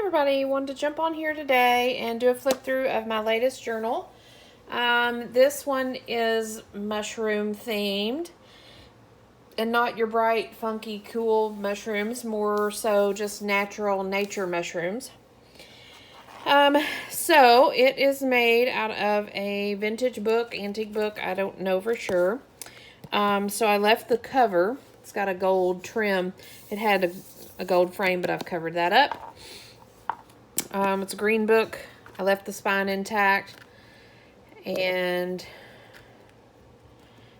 everybody, wanted to jump on here today and do a flip through of my latest journal. This one is mushroom themed and not your bright, funky, cool mushrooms, more so just natural nature mushrooms. So it is made out of a vintage book, antique book, I don't know for sure. So I left the cover. It's got a gold trim. It had a gold frame, but I've covered that up. It's a green book. I left the spine intact, and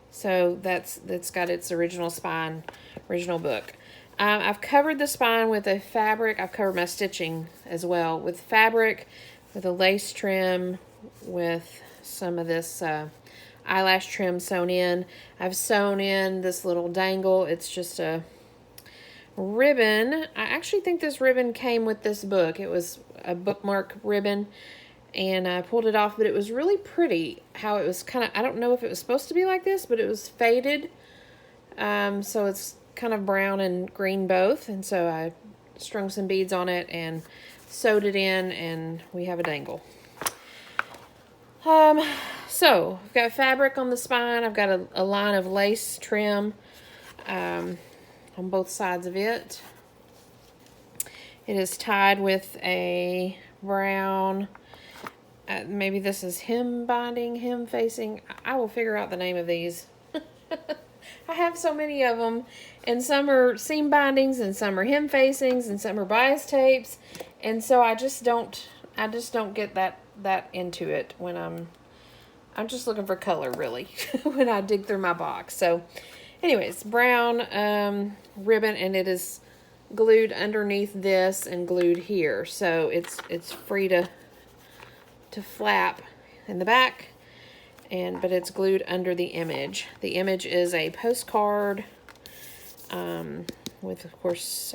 so that's got its original spine, original book. I've covered the spine with a fabric. I've covered my stitching as well with fabric, with a lace trim, with some of this eyelash trim sewn in. I've sewn in this little dangle. It's just a ribbon. I actually think this ribbon came with this book. It was a bookmark ribbon, and I pulled it off, but it was really pretty how it was kind of, I don't know if it was supposed to be like this, but it was faded. So it's kind of brown and green both, and so I strung some beads on it and sewed it in, and we have a dangle. So I've got fabric on the spine. I've got a line of lace trim on both sides of it. It is tied with a brown, maybe this is hem binding, hem facing. I will figure out the name of these. I have so many of them, and some are seam bindings, and some are hem facings, and some are bias tapes, and so I just don't get that into it when I'm just looking for color, really, when I dig through my box. So anyways, brown ribbon, and it is glued underneath this and glued here, so it's free to flap in the back, but it's glued under the image. The image is a postcard with, of course,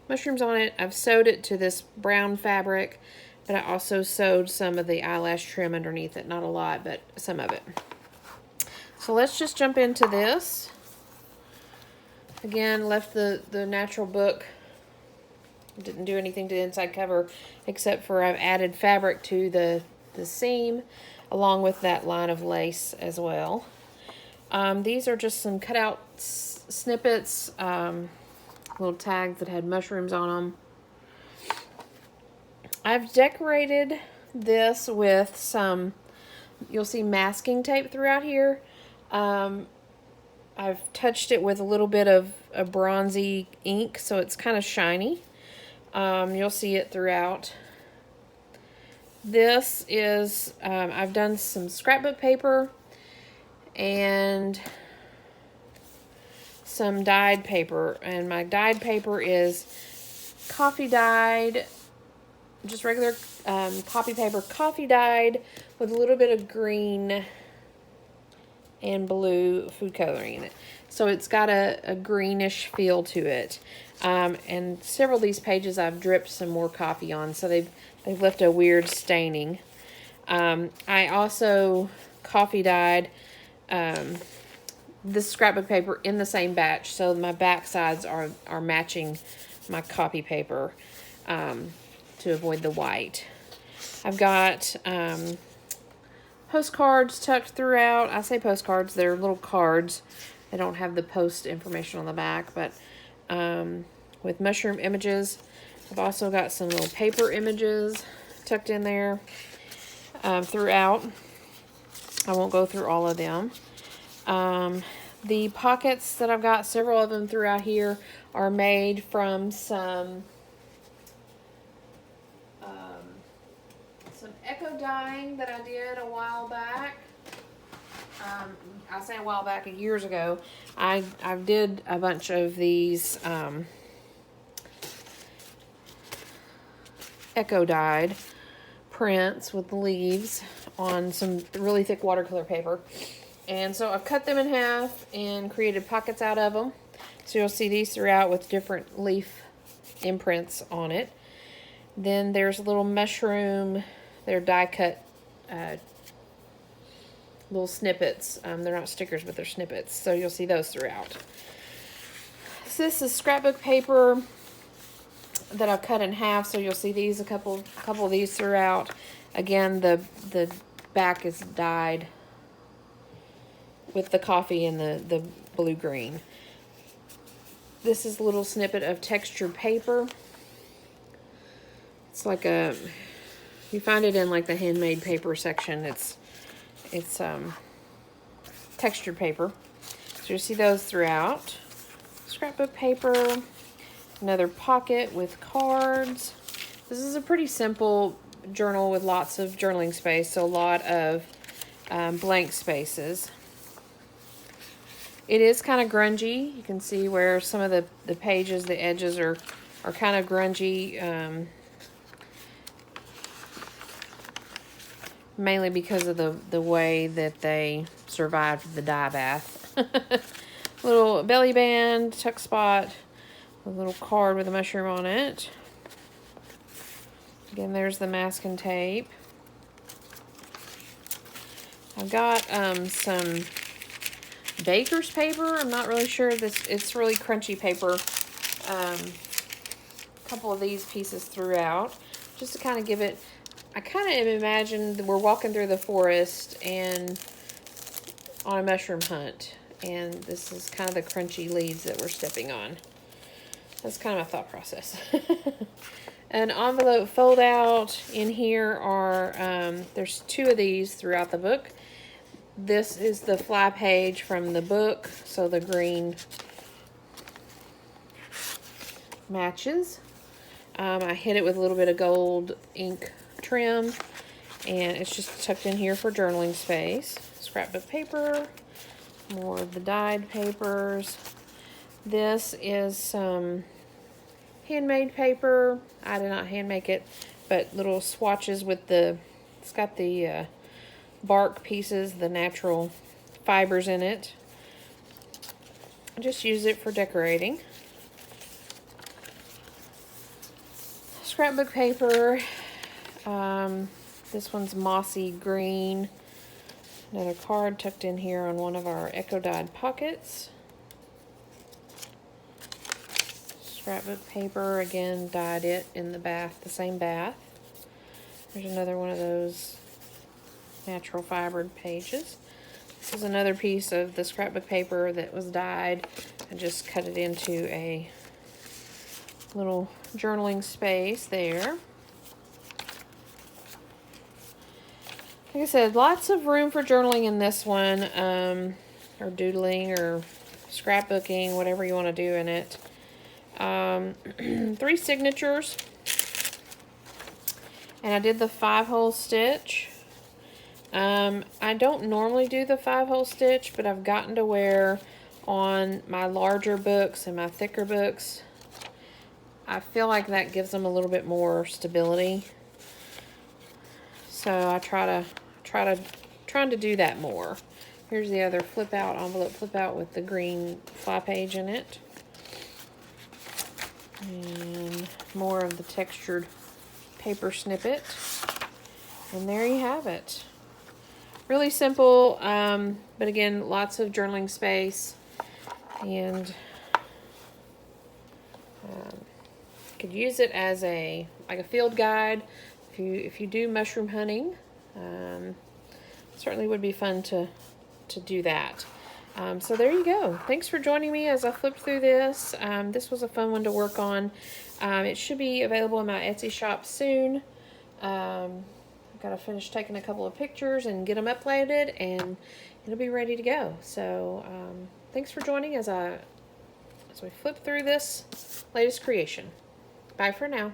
mushrooms on it. I've sewed it to this brown fabric, but I also sewed some of the eyelash trim underneath it. Not a lot, but some of it. So let's just jump into this. Again, left the natural book. Didn't do anything to the inside cover, except for I've added fabric to the seam, along with that line of lace as well. These are just some cutout snippets, little tags that had mushrooms on them. I've decorated this with some, you'll see masking tape throughout here. I've touched it with a little bit of a bronzy ink, so it's kind of shiny. You'll see it throughout. This is, I've done some scrapbook paper and some dyed paper, and my dyed paper is coffee dyed, just regular copy paper, coffee dyed with a little bit of green and blue food coloring in it. So it's got a greenish feel to it. And several of these pages I've dripped some more coffee on, so they've left a weird staining. I also coffee dyed this scrapbook paper in the same batch, so my back sides are matching my copy paper to avoid the white. I've got postcards tucked throughout. I say postcards, they're little cards. They don't have the post information on the back, but with mushroom images. I've also got some little paper images tucked in there throughout. I won't go through all of them. The pockets that I've got, several of them throughout here, are made from some echo dyeing that I did a while back. I say a while back, years ago. I did a bunch of these echo dyed prints with leaves on some really thick watercolor paper, and so I've cut them in half and created pockets out of them. So you'll see these throughout with different leaf imprints on it. Then there's a little mushroom. They're die cut little snippets. They're not stickers, but they're snippets. So you'll see those throughout. So this is scrapbook paper that I've cut in half, so you'll see these a couple of these throughout. Again, the back is dyed with the coffee and the blue-green. This is a little snippet of textured paper. It's like you find it in like the handmade paper section. It's textured paper. So you see those throughout. Scrapbook paper, another pocket with cards. This is a pretty simple journal with lots of journaling space, so a lot of blank spaces. It is kind of grungy. You can see where some of the pages, the edges are kind of grungy, mainly because of the way that they survived the dye bath. Little belly band, tuck spot, a little card with a mushroom on it. Again, there's the masking tape. I've got some baker's paper. I'm not really sure. It's really crunchy paper. A couple of these pieces throughout, just to kind of give it. I kind of imagine we're walking through the forest and on a mushroom hunt, and this is kind of the crunchy leaves that we're stepping on. That's kind of my thought process. An envelope fold out. In here are there's 2 of these throughout the book. This is the fly page from the book, so the green matches. I hit it with a little bit of gold ink trim, and it's just tucked in here for journaling space. Scrapbook paper, more of the dyed papers. This is some handmade paper. I did not hand make it, but little swatches with it's got the bark pieces, the natural fibers in it. I just use it for decorating. Scrapbook paper. This one's mossy green. Another card tucked in here on one of our eco dyed pockets. Scrapbook paper, again, dyed it in the bath, the same bath. There's another one of those natural fibered pages. This is another piece of the scrapbook paper that was dyed. I just cut it into a little journaling space there. Like I said, lots of room for journaling in this one, or doodling, or scrapbooking, whatever you want to do in it. 3 signatures, and I did the 5-hole stitch. I don't normally do the 5-hole stitch, but I've gotten to where on my larger books and my thicker books, I feel like that gives them a little bit more stability. So I trying to do that more. Here's the other flip out, envelope flip out with the green fly page in it. And more of the textured paper snippet. And there you have it. Really simple, but again, lots of journaling space. And could use it as like a field guide if you do mushroom hunting. Certainly would be fun to do that. So there you go. Thanks for joining me as I flipped through this. This was a fun one to work on. It should be available in my Etsy shop soon. I've got to finish taking a couple of pictures and get them uploaded, and it'll be ready to go. So thanks for joining as we flip through this latest creation. Bye for now.